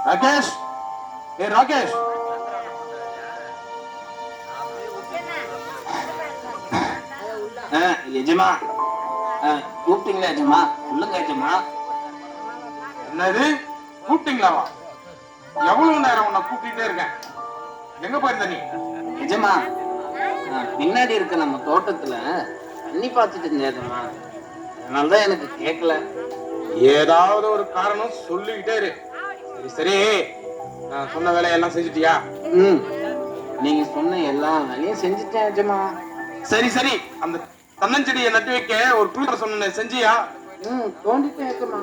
ராகேஷ், ஏ ராகேஷ். எஜமா கூப்பிட்டீங்களா எஜமா? சொல்லுங்க எஜமா. என்னது கூப்பிட்டீங்களாவா? எவ்வளவு நேரம் உன்னை கூப்பிட்டே இருக்கேன். எங்க போயிருந்த நீ? எஜமா, பின்னாடி இருக்க நம்ம தோட்டத்துல தண்ணி பார்த்துட்டு இருந்தேன் எஜமா. அதனாலதான் எனக்கு கேட்கல. ஏதாவது ஒரு காரணம் சொல்லிக்கிட்டே இரு. சரி சரி, நான் சொன்ன வேலையெல்லாம் செஞ்சுட்டியா? நீங்க சொன்ன எல்லா வேலையும் செஞ்சுட்டேன் எஜமா. சரி சரி, அந்த தன்னஞ்செடியை நட்டு வைக்க ஒரு குளிர சொன்ன செஞ்சியா? தோண்டிட்டேன் எஜமா.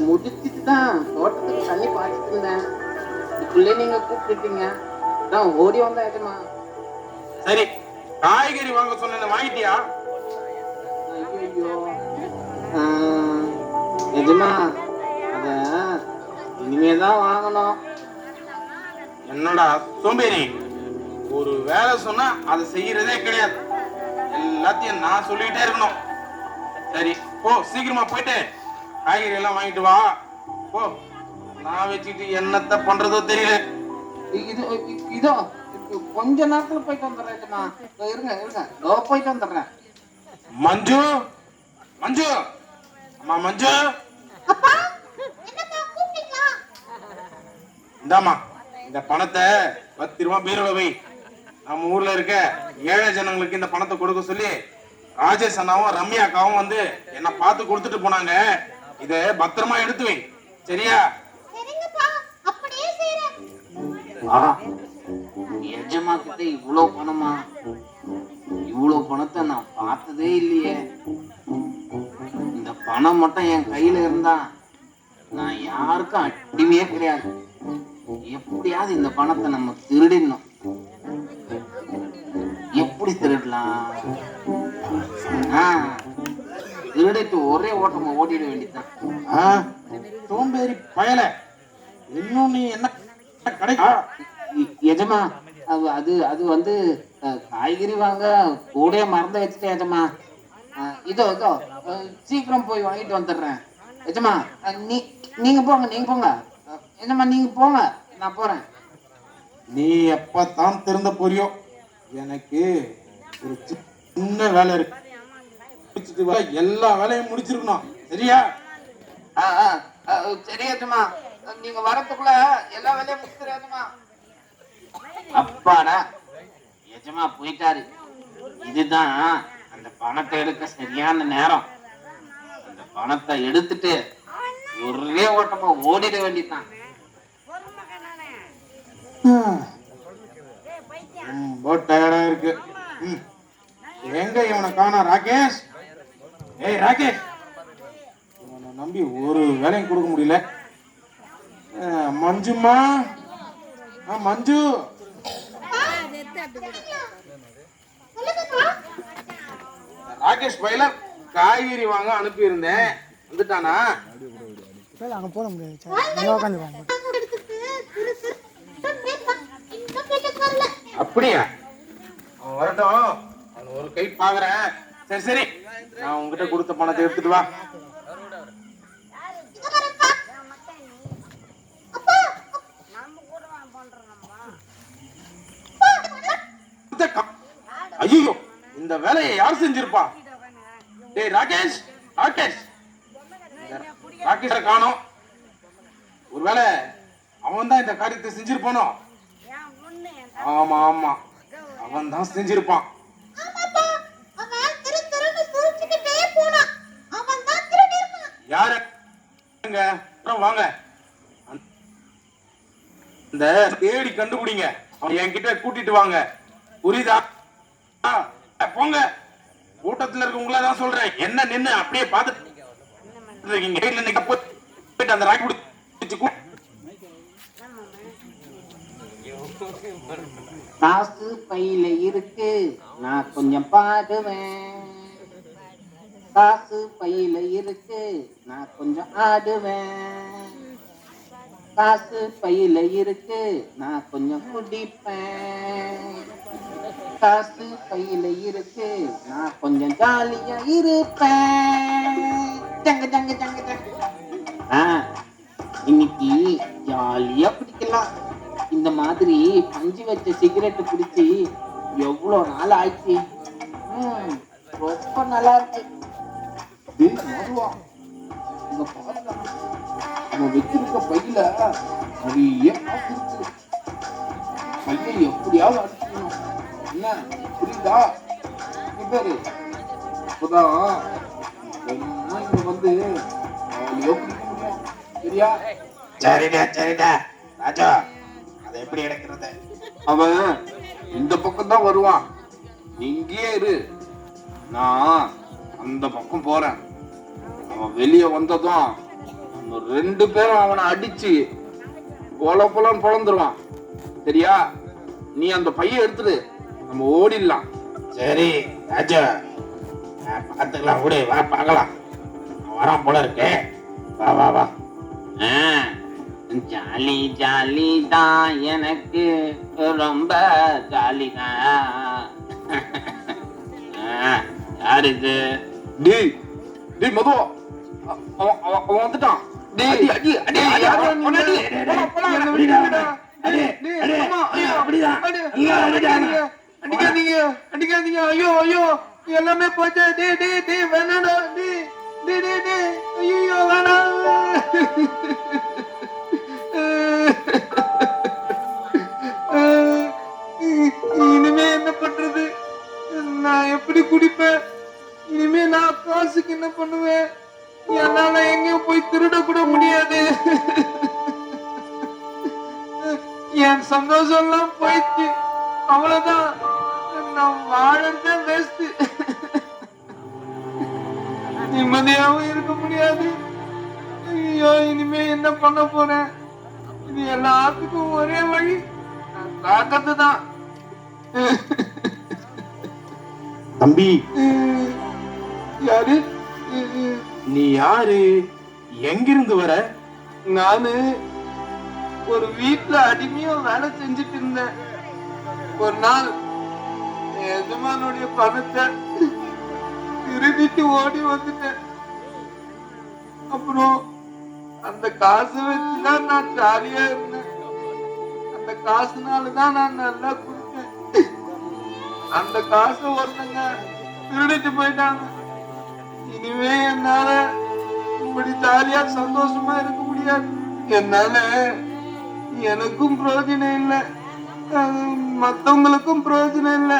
முடிச்சிட்டு தான் தோட்டத்துக்கு தண்ணி பாய்ச்சிட்டு இருந்தேன். இதுக்குள்ளே நீங்க கூப்பிட்டுட்டீங்க, நான் ஓடி வந்தேன் எஜமா. சரி, காய்கறி வாங்க சொன்ன வாங்கிட்டியா? ஐயோ எஜமா, அத இனிமேதான் வாங்கணும். என்னடா சோம்பேறி, ஒரு வேலை சொன்னா அதை செய்யறதே கிடையாது. எல்லாத்தையும் நான் சொல்லிட்டே இருக்கணும். சரி போ, சீக்கிரமா போயிட்டு காய்கறி எல்லாம் வாங்கிட்டு வா. போ, நான் வச்சுட்டு என்னத்த பண்றதோ தெரியல. இதோ கொஞ்ச நேரத்துல போயிட்டு வந்துடுறேன். இருங்க இருங்க, போயிட்டு வந்துடுறேன். மஞ்சு, மஞ்சு, அம்மா மஞ்சு, இந்தாமா இந்த பணத்தை பத்திரமா பீரோல வை. நம்ம ஊர்ல இருக்க ஏழை ஜனங்களுக்கு இந்த பணத்தை கொடுக்க சொல்லி ராஜேஷ் அண்ணாவும் ரம்யா அக்காவும் வந்து என்ன பார்த்து கொடுத்துட்டு போனாங்க. இத பத்திரமா எடுத்து வை, சரியா? எஜமா கிட்ட இவ்வளவு பணமா? இவ்வளவு பணத்தை நான் பார்த்ததே இல்லையே. இந்த பணம் மட்டும் என் கையில இருந்தா நான் யாருக்கும் அடிமையே கிடையாது. எப்படியாவது இந்த பணத்தை நம்ம திருடிடணும். எப்படி திருடலாம்? திருடிட்டு ஒரே ஓட்டமா ஓடிட வேண்டியதுதான். சோம்பேறி பயல, இன்னும் நீ என்ன கிடைக்கா? எஜமா, அது அது வந்து காய்கறி வாங்க கூட மறந்து வச்சுட்டேன் எஜமா. இதோ இதோ சீக்கிரம் போய் வாங்கிட்டு வந்துடுறேன் எஜமா. நீங்க போங்க, நீங்க போங்க எஜமா, நீங்க போங்க, நான் போறேன். நீ எப்பத்தான் திருந்த போறியோ? எனக்கு ஒரு சின்ன வேலை இருக்கு. எல்லா வேலையும் முடிச்சிருக்கணும், சரியா? சரி எஜமா, நீங்க வரதுக்குள்ள எல்லா வேலையும் முடிச்சிருமா? அப்பாடா, எஜமா போயிட்டாரு. இதுதான் அந்த பணத்தை எடுக்க சரியான நேரம். அந்த பணத்தை எடுத்துட்டு ஒரே ஓட்டமா ஓடிட வேண்டியதான். ரொம்ப டயர்டா இருக்கு. எங்க இவனை காணா? ராகேஷ், ஏய் ராகேஷ், இவனை நம்பி ஒரு வேலையும் கொடுக்க முடியல. மஞ்சுமா, மஞ்சு, ராகேஷ் பையில காய்கறி வாங்க அனுப்பி இருந்தேன், வந்துட்டானா? அங்க போட முடியாது. அப்படியா? அவன் வரட்டும், அவன் ஒரு கை பாக்குறேன். சரி சரி, நான் உங்ககிட்ட கொடுத்த பணத்தை எடுத்துட்டு வா. ஐயோ, இந்த வேலையை யார் செஞ்சிருப்பா? டேய் ராகேஷ், ராகேஷ், ராகேஷ காணோம். ஒருவேளை அவன் தான் இந்த காரியத்தை செஞ்சிருப்பானோ? ஆமா ஆமா, அவன் தான் செஞ்சிருப்பான். யாரு? வாங்க, இந்த தேடி கண்டுபிடிங்க, அவன் என்கிட்ட கூட்டிட்டு வாங்க, புரியுதா? போங்க, கூட்டத்துல இருக்கவங்கள தான் சொல்றேன். என்ன நின்னு அப்படியே பார்த்துட்டு போயிட்டு அந்த ராக்கி காசு பையில இருக்கு, நான் கொஞ்சம் பாடுவேன். காசு பையில இருக்கு, நான் கொஞ்சம் ஆடுவேன். காசு பையில இருக்கு, நான் கொஞ்சம் குடிப்பேன். காசு பையில இருக்கு, நான் கொஞ்சம் ஜாலியா இருப்பேன். Junk junk junk junk. இன்னைக்கு ஜாலியா பிடிக்கலாம். இந்த மாதிரி பஞ்சு வச்ச சிகரெட் பிடிச்சி எவ்வளவு நாள் ஆச்சு. ரொம்ப நல்லா இருக்கு. டேய் மதுவா, இங்க பாருடா. நம்ம வச்சிருக்க பையில நிறைய காசு இருக்கு. பையை எப்படியாவது அடிச்சுக்கணும். என்ன புரியுதா? பாரு, அப்பதான் இங்க வந்து ஜாலியா பிடிக்க முடியும். சரியா? சரிடா ராஜா, அதை எப்படி எடுக்கிறது? அவன் இந்த பக்கம் தான் வருவான். இங்கேயே இரு, நான் அந்த பக்கம் போறேன். அவன் வெளியே வந்ததும் நம்ம 2 பேரும் அவனை அடிச்சு பொலன்னு பொழந்துருவான். சரியா? நீ அந்த பைய எடுத்துடு, நம்ம ஓடிடலாம். சரி ராஜா, பார்த்துக்கலாம், கூட வா பார்க்கலாம். வரான் போல இருக்கு. வா வா வா. ஜாலி ஜாலி தான், எனக்கு ரொம்ப ஜாலி தான். யாரு இது? டேய் டேய் மது, அவன் வந்துட்டான். டேய் அடி அடி அடி அடி. அடிக்காதீங்க. ஐயோ ஐயோ, எல்லாமே போச்சு. டேய் வேணாடா. டேய் ஐயோ வேணாம். இனிமே என்ன பண்றது? நான் எப்படி குடிப்பேன்? இனிமே நான் காசுக்கு என்ன பண்ணுவேன்? என்னால எங்கேயும் போய் திருட கூட முடியாது. என் சந்தோஷம் எல்லாம் போயிடுச்சு. அவ்வளவுதான், நான் வாழறதே வேஸ்ட். நிம்மதியாவும் இருக்க முடியாது. ஐயோ, இனிமே என்ன பண்ண போறேன்? இது எல்லாத்துக்கும் ஒரே வழி, தாக்கத்து தான். தம்பி, யாரு நீ யாரு? எங்கிருந்து வர? நானு ஒரு வீட்டுல அடிமையா வேலை செஞ்சுட்டு இருந்தேன். ஒரு நாள் எஜமானுடைய பணத்தை திருடிட்டு ஓடி வந்துட்டேன். அப்புறம் அந்த காசை வச்சுதான் நான் ஜாலியா இருந்தேன். அந்த காசுனாலதான் நான் நல்லா குடிச்சேன். அந்த காசை ஒருத்தங்க திருடிட்டு போயிட்டாங்க. இனிமே என்னால இப்படி ஜாலியா சந்தோஷமா இருக்க முடியாது. என்னால எனக்கும் பிரயோஜனம் இல்லை, மத்தவங்களுக்கும் பிரயோஜனம் இல்லை.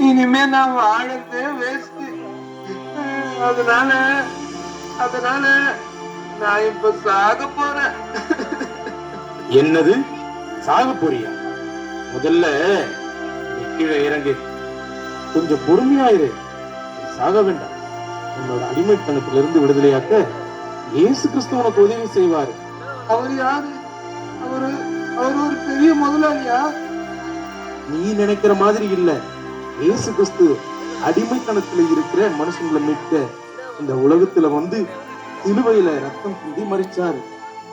இனிமே நான் வாழறதே வேஸ்ட். அதனால நான் இப்ப சாக போறேன். என்னது, சாக போறியா? முதல்ல கீழே இறங்கு, கொஞ்சம் பொறுமையாயிரு. சாக வேண்டாம். உன்னோட அடிமைத்தனத்திலிருந்து விடுதலையாக்க இயேசு கிறிஸ்து உனக்கு உதவி செய்வார். அவர் யாரு? அவர் ஒரு பெரிய முதலாளியா? நீ நினைக்கிற மாதிரி இல்ல. இயேசு கிறிஸ்து அடிமைத்தனத்துல இருக்கிற மனுஷங்களை மீட்க இந்த உலகத்துல வந்து சிலுவையில ரத்தம் சிந்தி மரிச்சாரு.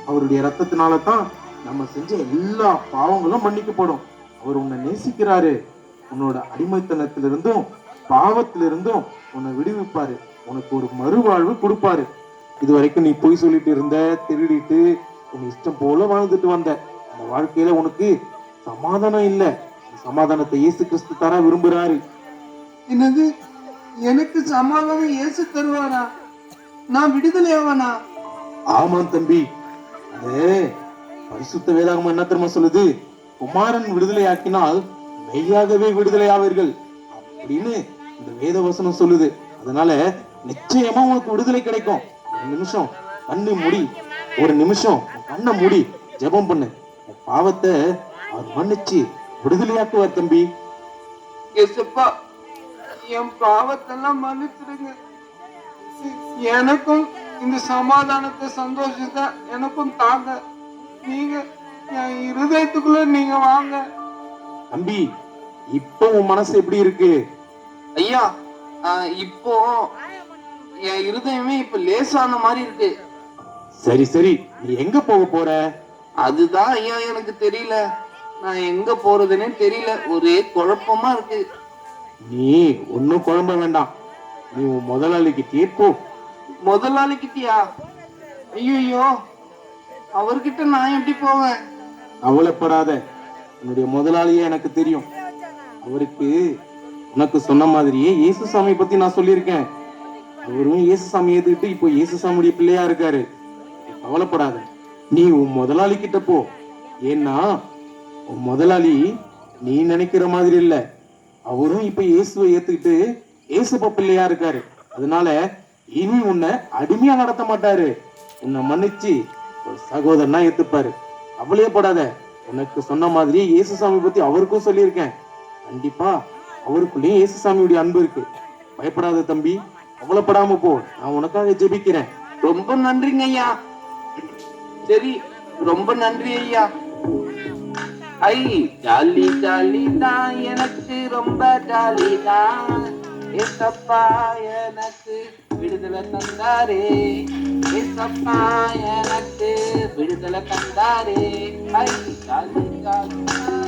அவருடைய ரத்தத்தினால தான் நம்ம செஞ்ச எல்லா பாவங்களும் மன்னிக்கப்படும். அவர் உன்னை நேசிக்கிறாரு. உன்னோட அடிமைத்தனத்திலிருந்தும் பாவத்திலிருந்தும் உன்னை விடுவிப்பாரு. உனக்கு ஒரு மறுவாழ்வு கொடுப்பாரு. இது வரைக்கும் நீ பொய் சொல்லிட்டு இருந்த, திருடிட்டு உன் இஷ்டம் போல வாழ்ந்துட்டு வந்த அந்த வாழ்க்கையில உனக்கு சமாதானம் இல்ல. சமாதானத்தை இயேசு கிறிஸ்து தர விரும்புறாரு. என்னது, எனக்கு சமாதானம் இயேசு தருவாரா? நான் விடுதலை ஆவானா? ஆமாம் தம்பி, அது பரிசுத்த வேதாகமம் என்ன தெரியுமா சொல்லுது? குமாரன் விடுதலை ஆக்கினால் மெய்யாகவே விடுதலை ஆவீர்கள் அப்படின்னு இந்த வேத வசனம் சொல்லுது. அதனால நிச்சயமா உனக்கு விடுதலை கிடைக்கும். ஒரு நிமிஷம் கண்ணு மூடி, ஒரு நிமிஷம் கண்ணை மூடி ஜெபம் பண்ணு. பாவத்தை அவர் மன்னிச்சு விடுதலையாக்குவார் தம்பி. ஏசப்பா, என் பாவத்தெல்லாம் மன்னிச்சிடுங்க. எனக்கும் இந்த சமாதானத்தை, சந்தோஷத்தை எனக்கும் தாங்க. நீங்க என் இருதயத்துக்குள்ள நீங்க வாங்க. தம்பி, இப்போ உன் மனசு எப்படி இருக்கு? ஐயா, இப்போ என் இருதயமே இப்ப லேசான மாதிரி இருக்கு. சரி சரி, நீ எங்க போக போற? அதுதான் ஐயா எனக்கு தெரியல. நான் எங்க போறதுன்னே தெரியல. ஒரே குழப்பமா இருக்கு. நீ ஒன்னும் குழம்ப வேண்டாம். நீ உன் முதலாளிக்கு தீர்ப்போ. முதலாளிக்கிட்டியா? ஐயோ, அவர்கிட்ட நான் எப்படி போவேன்? கவலைப்படாத, என்னுடைய முதலாளியே எனக்கு தெரியும். அவருக்கு உனக்கு சொன்ன மாதிரியே இயேசுசாமி பத்தி நான் சொல்லியிருக்கேன். அவரும் இயேசுசாமி ஏத்துக்கிட்டு இப்போ இயேசுசாமியுடைய பிள்ளையா இருக்காரு. நீ கவலைப்படாத, நீ உன் முதலாளி கிட்ட போ. ஏன்னா உன் முதலாளி நீ நினைக்கிற மாதிரி இல்ல. அவரும் இப்ப இயேசுவை ஏத்துக்கிட்டு இயேசுப்பா பிள்ளையா இருக்காரு. அதனால இனி உன்னை அடிமையா நடத்த மாட்டாரு. உன்னை மன்னிச்சு ஒரு சகோதரனா ஏத்துப்பாரு. கவலையே படாத, உனக்கு சொன்ன மாதிரி இயேசுசாமி பத்தி அவருக்கும் சொல்லியிருக்கேன். கண்டிப்பா அவருக்குள்ளேயும் இயேசுசாமியுடைய அன்பு இருக்கு. பயப்படாத தம்பி, கவலைப்படாம போ. நான் உனக்காக ஜெபிக்கிறேன். ரொம்ப நன்றிங்க ஐயா. சரி, ரொம்ப நன்றி ஐயா. ஐ, ஜாலி ஜாலி தான், எனக்கு ரொம்ப ஜாலி தான். ஏசப்பா எனக்கு விடுதலை தந்தாரே, ஏசப்பா எனக்கு விடுதலை தந்தாரே. ஐ, ஜாலி ஜாலி தான்.